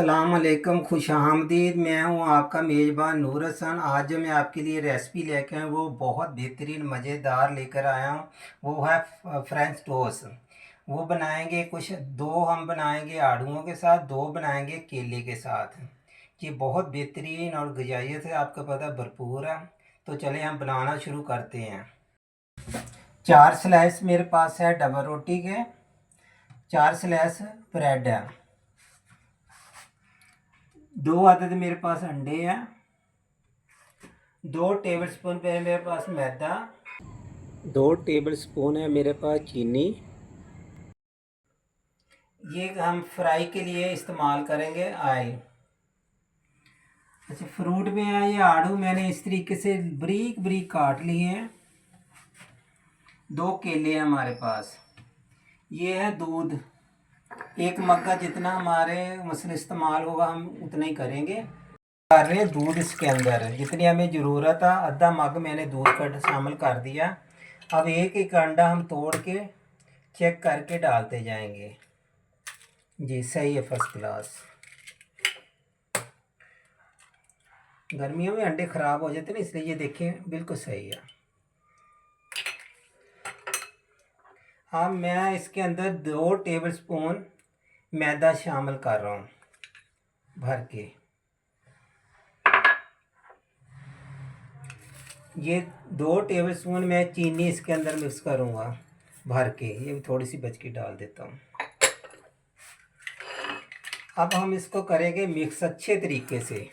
अस्सलाम वालेकुम, खुश आमदीद। मैं हूँ आपका मेज़बान नूर हसन। आज जो मैं आपके लिए रेसिपी लेकर आया वो बहुत बेहतरीन मज़ेदार लेकर आया हूँ। वो है फ्रेंच टोस्ट। वो बनाएंगे कुछ दो हम बनाएंगे आड़ूओं के साथ, दो बनाएंगे केले के साथ। ये बहुत बेहतरीन और ग़िज़ाइयत से आपको पता भरपूर है। तो चले हम बनाना शुरू करते हैं। 4 स्लाइस मेरे पास है डबल रोटी के, 4 स्लाइस ब्रेड है, 2 अदद मेरे पास अंडे हैं, 2 टेबलस्पून पे मेरे पास मैदा, 2 टेबलस्पून है मेरे पास चीनी। ये हम फ्राई के लिए इस्तेमाल करेंगे ऑयल। अच्छा, फ्रूट में है ये आड़ू मैंने इस तरीके से बारीक बारीक काट लिए हैं। 2 केले हैं हमारे पास। ये है दूध, 1 मग का जितना हमारे मसले इस्तेमाल होगा हम उतना ही करेंगे। कर रहे हैं दूध इसके अंदर जितनी हमें ज़रूरत है, आधा मग मैंने दूध का शामिल कर दिया। अब एक एक अंडा हम तोड़ के चेक करके डालते जाएंगे। जी सही है, फर्स्ट क्लास। गर्मियों में अंडे ख़राब हो जाते हैं इसलिए ये देखें बिल्कुल सही है। अब मैं इसके अंदर 2 टेबलस्पून मैदा शामिल कर रहा हूँ भर के। ये 2 टेबलस्पून मैं चीनी इसके अंदर मिक्स करूँगा भर के। ये थोड़ी सी बच के डाल देता हूँ। अब हम इसको करेंगे मिक्स अच्छे तरीके से।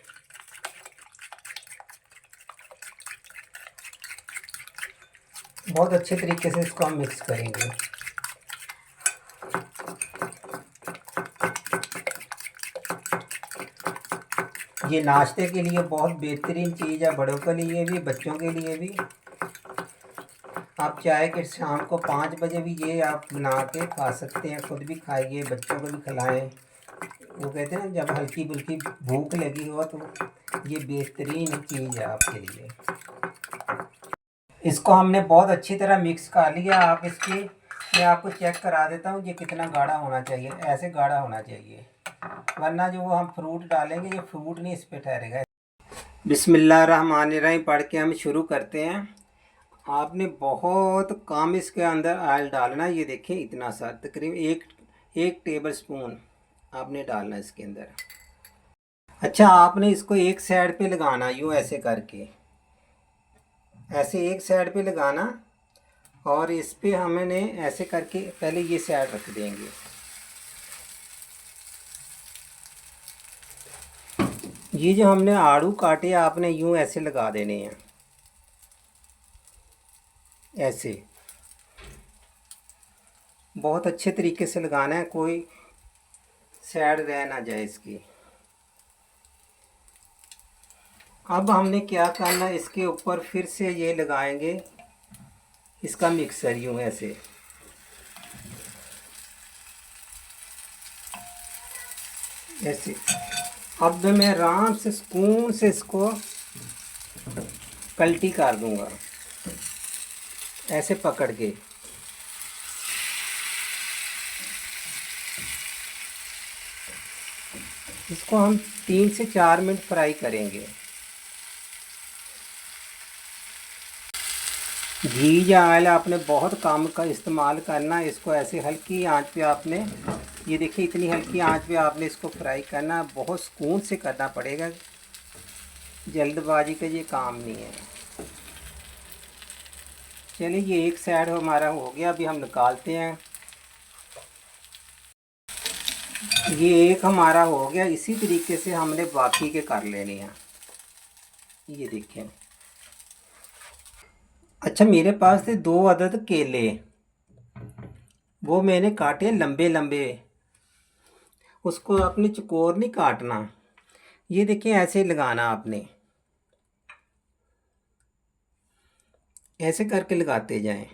बहुत अच्छे तरीके से इसको हम मिक्स करेंगे। ये नाश्ते के लिए बहुत बेहतरीन चीज़ है, बड़ों के लिए भी बच्चों के लिए भी। आप चाहे कि शाम को 5 बजे भी ये आप बना के खा सकते हैं, खुद भी खाइए, बच्चों को भी खिलाएं। वो कहते हैं ना जब हल्की फुल्की भूख लगी हो तो ये बेहतरीन चीज़ है आपके लिए। इसको हमने बहुत अच्छी तरह मिक्स कर लिया। आप इसकी मैं आपको चेक करा देता हूँ ये कितना गाढ़ा होना चाहिए। ऐसे गाढ़ा होना चाहिए, वरना जो वो हम फ्रूट डालेंगे ये फ्रूट नहीं इस पे ठहरेगा। बिस्मिल्लाहिर्रहमानिर्रहीम पढ़ के हम शुरू करते हैं। आपने बहुत कम इसके अंदर ऑयल डालना। ये देखिए इतना सा तकरीबन एक टेबल स्पून आपने डालना इसके अंदर। अच्छा, आपने इसको एक साइड पे लगाना, यूँ ऐसे करके ऐसे एक साइड पे लगाना और इस पे हमने ऐसे करके पहले ये साइड रख देंगे। ये जो हमने आड़ू काटे आपने यूँ ऐसे लगा देने हैं, ऐसे बहुत अच्छे तरीके से लगाना है, कोई साइड रह ना जाए इसकी। अब हमने क्या करना, इसके ऊपर फिर से ये लगाएंगे इसका मिक्सर यूँ ऐसे। ऐसे अब मैं आराम से सुकून से इसको कल्टी कर दूंगा ऐसे पकड़ के। इसको हम 3 से 4 मिनट फ्राई करेंगे। घी या ऑयल आपने बहुत कम का इस्तेमाल करना है। इसको ऐसे हल्की आंच पे आपने, ये देखिए इतनी हल्की आंच पे आपने इसको फ्राई करना है। बहुत सुकून से करना पड़ेगा, जल्दबाजी का ये काम नहीं है। चलिए ये एक साइड हमारा हो गया, अभी हम निकालते हैं। ये एक हमारा हो गया। इसी तरीके से हमने बाकी के कर लेने हैं। ये देखें। अच्छा, मेरे पास थे 2 अदद केले, वो मैंने काटे लंबे लंबे। उसको आपने चकोर नहीं काटना। ये देखिए ऐसे लगाना, आपने ऐसे करके लगाते जाएं।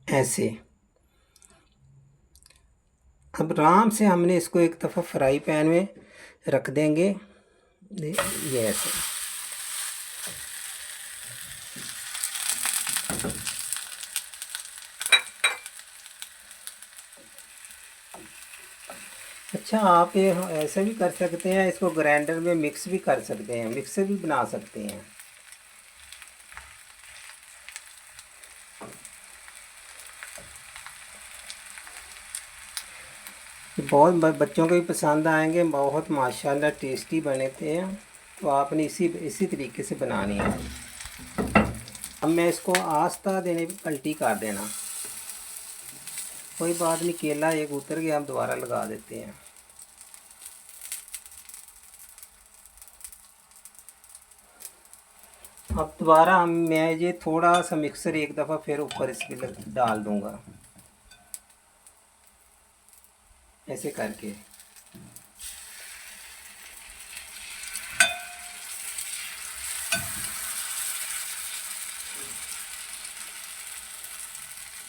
ऐसे अब आराम से हमने इसको एक दफ़ा फ्राई पैन में रख देंगे। ये ऐसे अच्छा, आप ये ऐसा भी कर सकते हैं, इसको ग्राइंडर में मिक्स भी कर सकते हैं, मिक्सर भी बना सकते हैं। बहुत बच्चों को भी पसंद आएंगे, बहुत माशाल्लाह टेस्टी बने थे। तो आपने इसी तरीके से बनानी है। अब मैं इसको आस्ता देने पे पलटी कर देना, कोई बात नहीं, केला एक उतर गया, हम दोबारा लगा देते हैं। अब दोबारा मैं ये थोड़ा सा मिक्सर एक दफ़ा फिर ऊपर इस पर डाल दूंगा, ऐसे करके।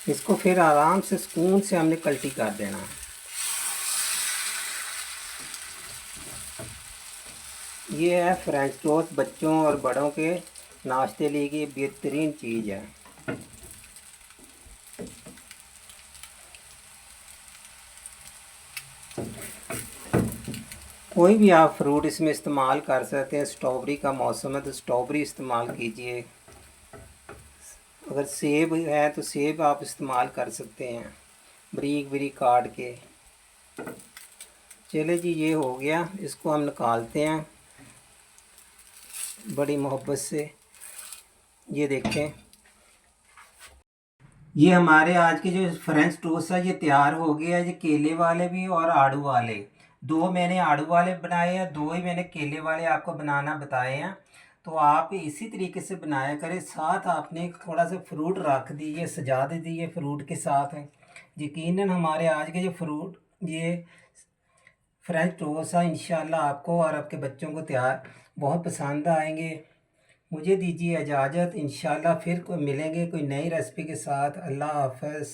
इसको फिर आराम से सुकून से हमने कल्टी कर देना। ये है फ्रेंच टोस्ट, बच्चों और बड़ों के नाश्ते लिए की बेहतरीन चीज़ है। कोई भी आप फ्रूट इसमें इस्तेमाल कर सकते हैं। स्ट्रॉबेरी का मौसम है तो स्ट्रॉबेरी इस्तेमाल कीजिए, अगर सेब है तो सेब आप इस्तेमाल कर सकते हैं बारीक बारीक काट के। चले जी, ये हो गया, इसको हम निकालते हैं बड़ी मोहब्बत से। ये देखें, ये हमारे आज के जो फ्रेंच टोस्ट है ये तैयार हो गया है। ये केले वाले भी और आड़ू वाले, दो मैंने आड़ू वाले बनाए हैं, दो ही मैंने केले वाले आपको बनाना बताए हैं। तो आप इसी तरीके से बनाया करें। साथ आपने थोड़ा सा फ्रूट रख दीजिए, सजा दीजिए फ्रूट के साथ। यकीनन हमारे आज के जो फ्रूट ये फ्रेंच टोस्ट है, इंशाल्लाह आपको और आपके बच्चों को तैयार बहुत पसंद आएंगे। मुझे दीजिए इजाज़त, इंशाल्लाह फिर कोई मिलेंगे कोई नई रेसिपी के साथ। अल्लाह हाफ़िज़।